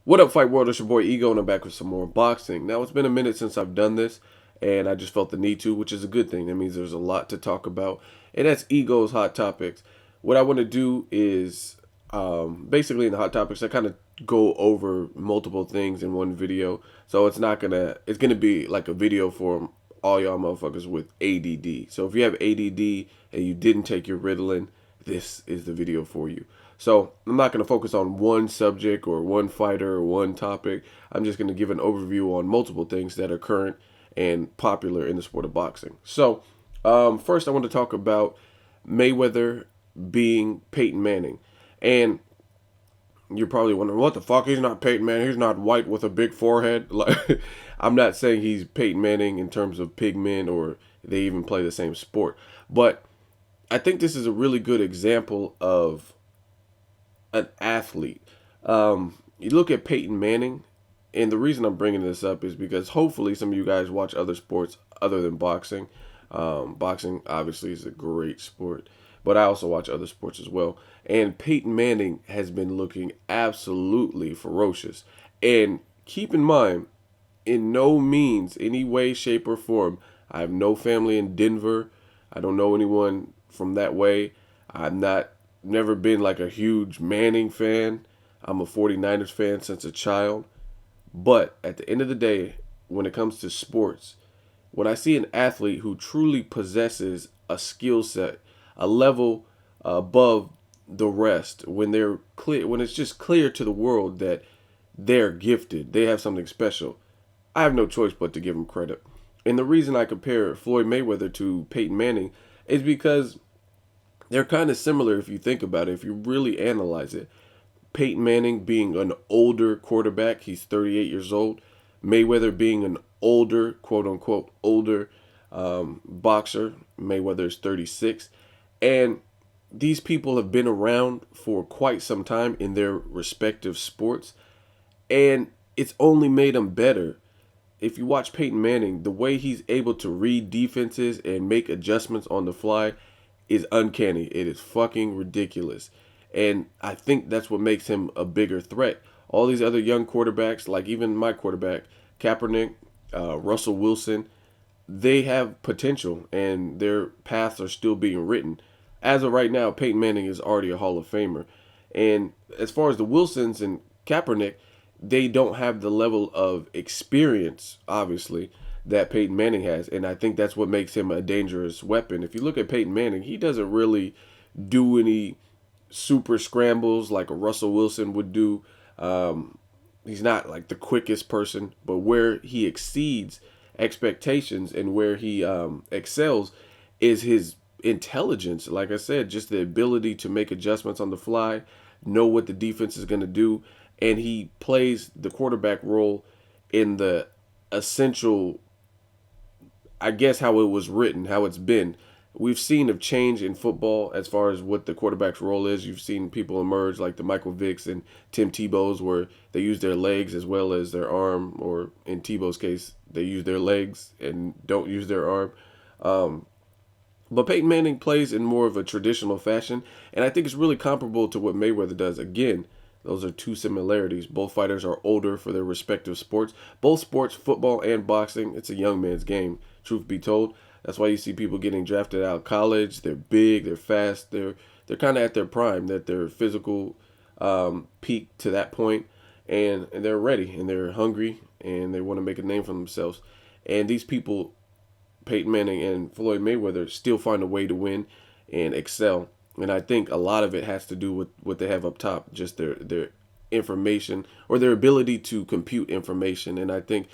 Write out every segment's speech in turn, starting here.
What up, Fight World? It's your boy Ego, and I'm back with some more boxing. Now, it's been a minute since I've done this, and I just felt the need to, which is a good thing. That means there's a lot to talk about, and that's Ego's Hot Topics. What I want to do is basically in the Hot Topics, I kind of go over multiple things in one video. So it's gonna be like a video for all y'all motherfuckers with ADD. So if you have ADD and you didn't take your Ritalin, this is the video for you. So I'm not going to focus on one subject or one fighter or one topic. I'm just going to give an overview on multiple things that are current and popular in the sport of boxing. So first I want to talk about Mayweather being Peyton Manning. And you're probably wondering, what the fuck? He's not Peyton Manning. He's not white with a big forehead. Like, I'm not saying he's Peyton Manning in terms of pigment or they even play the same sport. But I think this is a really good example of an athlete. You look at Peyton Manning, and the reason I'm bringing this up is because hopefully some of you guys watch other sports other than boxing. Boxing obviously is a great sport, but I also watch other sports as well. And Peyton Manning has been looking absolutely ferocious. And keep in mind, in no means, any way, shape, or form, I have no family in Denver. I don't know anyone from that way. I'm not never been like a huge Manning fan. I'm a 49ers fan since a child. But at the end of the day, when it comes to sports, when I see an athlete who truly possesses a skill set, a level above the rest, when they're clear, when it's just clear to the world that they're gifted, they have something special, I have no choice but to give them credit. And the reason I compare Floyd Mayweather to Peyton Manning is because they're kind of similar if you think about it, if you really analyze it. Peyton Manning being an older quarterback, he's 38 years old. Mayweather being an older, quote unquote, older boxer. Mayweather is 36. And these people have been around for quite some time in their respective sports. And it's only made them better. If you watch Peyton Manning, the way he's able to read defenses and make adjustments on the fly is uncanny. It is fucking ridiculous. And I think that's what makes him a bigger threat. All these other young quarterbacks, like even my quarterback, Kaepernick, Russell Wilson, they have potential and their paths are still being written. As of right now, Peyton Manning is already a Hall of Famer. And as far as the Wilsons and Kaepernick, they don't have the level of experience, obviously, that Peyton Manning has. And I think that's what makes him a dangerous weapon. If you look at Peyton Manning, he doesn't really do any super scrambles like a Russell Wilson would do. He's not like the quickest person, but where he exceeds expectations and where he excels is his intelligence. Like I said, just the ability to make adjustments on the fly, know what the defense is going to do, and he plays the quarterback role in the essential, I guess, how it was written, how it's been. We've seen a change in football as far as what the quarterback's role is. You've seen people emerge like the Michael Vicks and Tim Tebow's where they use their legs as well as their arm, or in Tebow's case, they use their legs and don't use their arm. But Peyton Manning plays in more of a traditional fashion, and I think it's really comparable to what Mayweather does. Again, those are two similarities. Both fighters are older for their respective sports. Both sports, football and boxing, it's a young man's game, truth be told. That's why you see people getting drafted out of college. They're big, they're fast, they're kind of at their prime, that their physical peak to that point, and they're ready and they're hungry and they want to make a name for themselves. And these people, Peyton Manning and Floyd Mayweather, still find a way to win and excel. And I think a lot of it has to do with what they have up top, just their information or their ability to compute information. And I think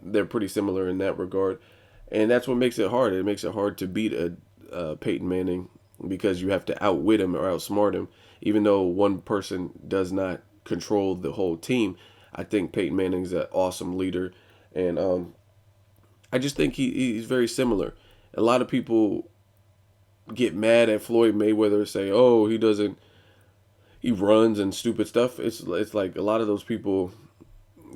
they're pretty similar in that regard. And that's what makes it hard. It makes it hard to beat a Peyton Manning because you have to outwit him or outsmart him. Even though one person does not control the whole team, I think Peyton Manning's an awesome leader. And I just think he's very similar. A lot of people get mad at Floyd Mayweather, say, "Oh, he runs and stupid stuff." It's like a lot of those people,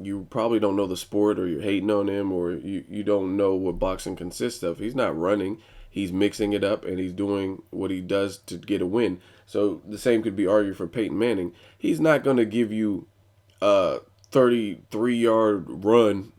you probably don't know the sport, or you're hating on him, or you don't know what boxing consists of. He's not running. He's mixing it up and he's doing what he does to get a win. So the same could be argued for Peyton Manning. He's not going to give you 33-yard run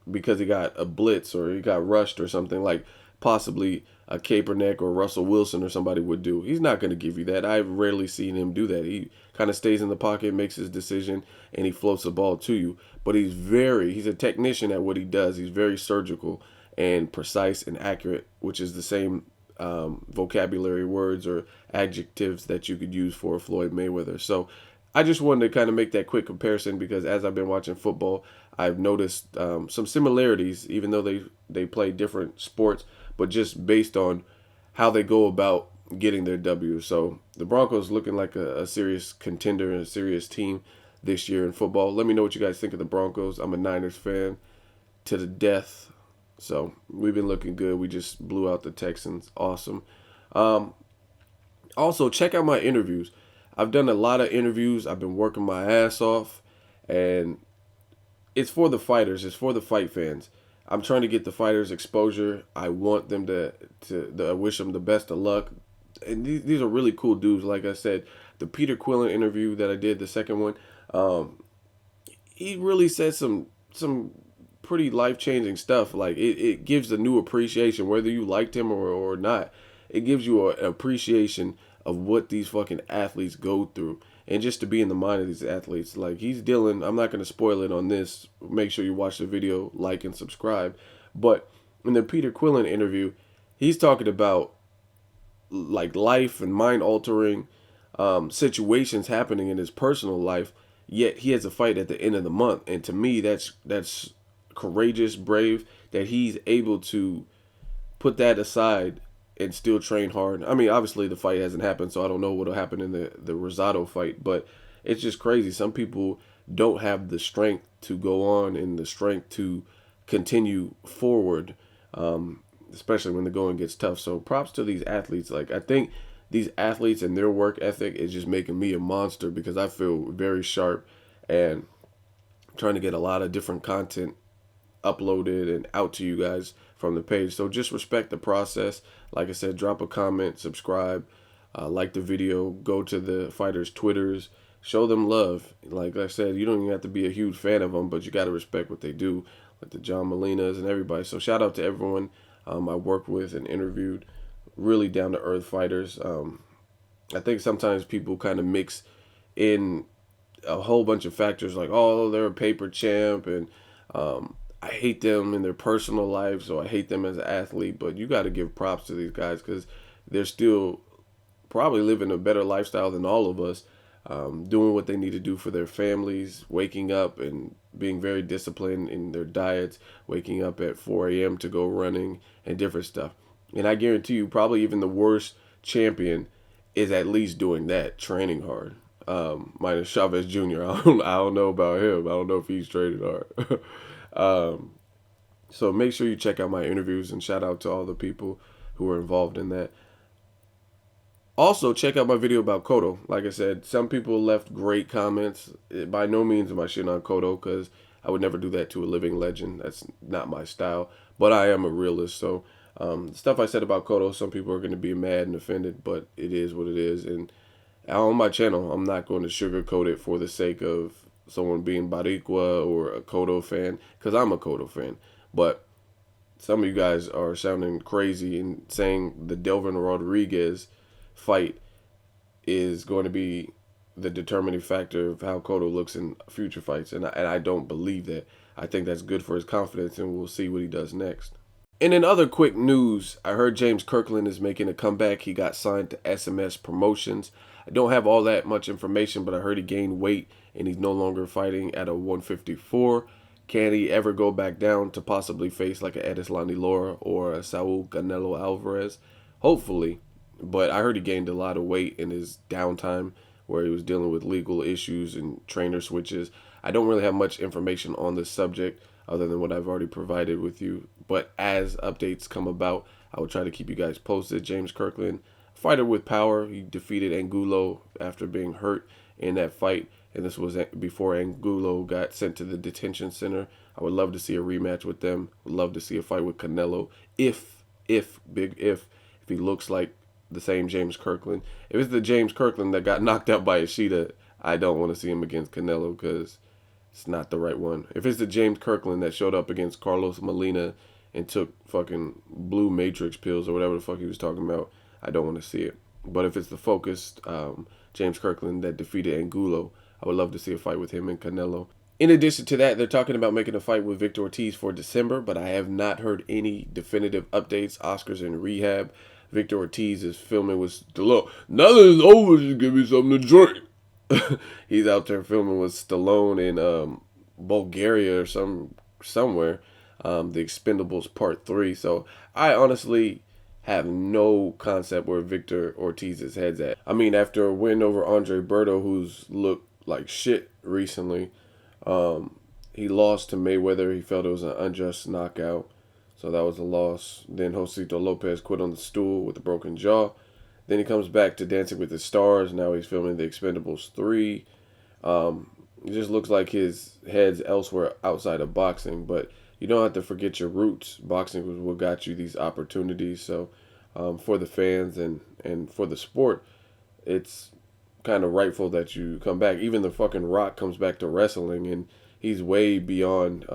because he got a blitz or he got rushed or something like possibly a Kaepernick or Russell Wilson or somebody would do. He's not going to give you that. I've rarely seen him do that. He kind of stays in the pocket, makes his decision, and he floats the ball to you. But he's a technician at what he does. He's very surgical and precise and accurate, which is the same vocabulary words or adjectives that you could use for Floyd Mayweather. So I just wanted to kind of make that quick comparison because as I've been watching football, I've noticed some similarities, even though they play different sports, but just based on how they go about getting their W. So the Broncos looking like a serious contender and a serious team this year in football. Let me know what you guys think of the Broncos. I'm a Niners fan to the death. So we've been looking good. We just blew out the Texans. Awesome. Also, check out my interviews. I've done a lot of interviews. I've been working my ass off. And it's for the fighters. It's for the fight fans. I'm trying to get the fighters exposure. I want them to I wish them the best of luck. And these are really cool dudes. Like I said, the Peter Quillen interview that I did, the second one, he really said some pretty life-changing stuff. Like it gives a new appreciation, whether you liked him or not. It gives you an appreciation of what these fucking athletes go through. And just to be in the mind of these athletes. Like he's dealing, I'm not going to spoil it on this. Make sure you watch the video, like and subscribe. But in the Peter Quillen interview, he's talking about like life and mind-altering situations happening in his personal life. Yet he has a fight at the end of the month. And to me, that's courageous, brave, that he's able to put that aside and still train hard. I mean, obviously the fight hasn't happened, so I don't know what'll happen in the Rosado fight, but it's just crazy. Some people don't have the strength to go on and the strength to continue forward, especially when the going gets tough. So props to these athletes. Like I think these athletes and their work ethic is just making me a monster because I feel very sharp and trying to get a lot of different content uploaded and out to you guys from the page. So just respect the process. Like I said, drop a comment, subscribe, like the video, go to the fighters' Twitters, show them love. Like I said, you don't even have to be a huge fan of them, but you got to respect what they do, like the John Molinas and everybody. So shout out to everyone I worked with and interviewed, really down to earth fighters. I think sometimes people kind of mix in a whole bunch of factors like, oh, they're a paper champ and I hate them in their personal life, so I hate them as an athlete. But you got to give props to these guys because they're still probably living a better lifestyle than all of us, doing what they need to do for their families, waking up and being very disciplined in their diets, waking up at 4 a.m. to go running and different stuff. And I guarantee you, probably even the worst champion is at least doing that, training hard. Minus Chavez Jr. I don't know about him. I don't know if he's training hard. So make sure you check out my interviews and shout out to all the people who were involved in that. Also, check out my video about Cotto. Like I said, some people left great comments. By no means am I shitting on Cotto because I would never do that to a living legend. That's not my style. But I am a realist. So the stuff I said about Cotto, some people are going to be mad and offended, but it is what it is. And on my channel, I'm not going to sugarcoat it for the sake of someone being Baricua or a Cotto fan, because I'm a Cotto fan. But some of you guys are sounding crazy and saying the Delvin Rodriguez fight is going to be the determining factor of how Cotto looks in future fights. And I don't believe that. I think that's good for his confidence, and we'll see what he does next. And in other quick news, I heard James Kirkland is making a comeback. He got signed to SMS Promotions. I don't have all that much information, but I heard he gained weight and he's no longer fighting at a 154. Can he ever go back down to possibly face like a Edeslani Lara or a Saul Canelo Alvarez? Hopefully. But I heard he gained a lot of weight in his downtime where he was dealing with legal issues and trainer switches. I don't really have much information on this subject other than what I've already provided with you. But as updates come about, I will try to keep you guys posted. James Kirkland, fighter with power. He defeated Angulo after being hurt in that fight. And this was before Angulo got sent to the detention center. I would love to see a rematch with them. Would love to see a fight with Canelo. If he looks like the same James Kirkland. If it's the James Kirkland that got knocked out by Ishida, I don't want to see him against Canelo because it's not the right one. If it's the James Kirkland that showed up against Carlos Molina and took fucking blue matrix pills or whatever the fuck he was talking about, I don't want to see it. But if it's the focused James Kirkland that defeated Angulo, I would love to see a fight with him and Canelo. In addition to that, they're talking about making a fight with Victor Ortiz for December, but I have not heard any definitive updates. Oscar's in rehab. Victor Ortiz is filming with Stallone. Now that it's over, just give me something to drink. He's out there filming with Stallone in Bulgaria or somewhere. The Expendables Part 3. So I honestly have no concept where Victor Ortiz's head's at. I mean, after a win over Andre Berto, who's looked like shit recently, he lost to Mayweather. He felt it was an unjust knockout, so that was a loss. Then Josito Lopez quit on the stool with a broken jaw. Then he comes back to Dancing with the Stars. Now he's filming The Expendables 3. It just looks like his head's elsewhere outside of boxing, but you don't have to forget your roots. Boxing was what got you these opportunities. So for the fans and for the sport, it's kind of rightful that you come back. Even the fucking Rock comes back to wrestling, and he's way beyond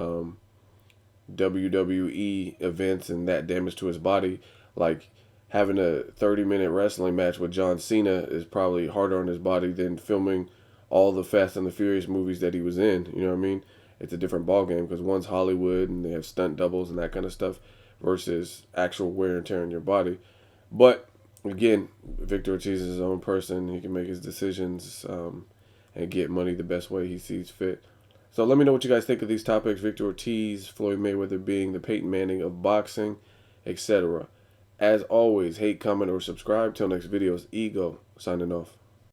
WWE events and that damage to his body. Like, having a 30-minute wrestling match with John Cena is probably harder on his body than filming all the Fast and the Furious movies that he was in. You know what I mean? It's a different ballgame because one's Hollywood and they have stunt doubles and that kind of stuff versus actual wear and tear in your body. But again, Victor Ortiz is his own person. He can make his decisions and get money the best way he sees fit. So let me know what you guys think of these topics. Victor Ortiz, Floyd Mayweather being the Peyton Manning of boxing, etc. As always, hate, comment, or subscribe. Till next video, it's Ego signing off.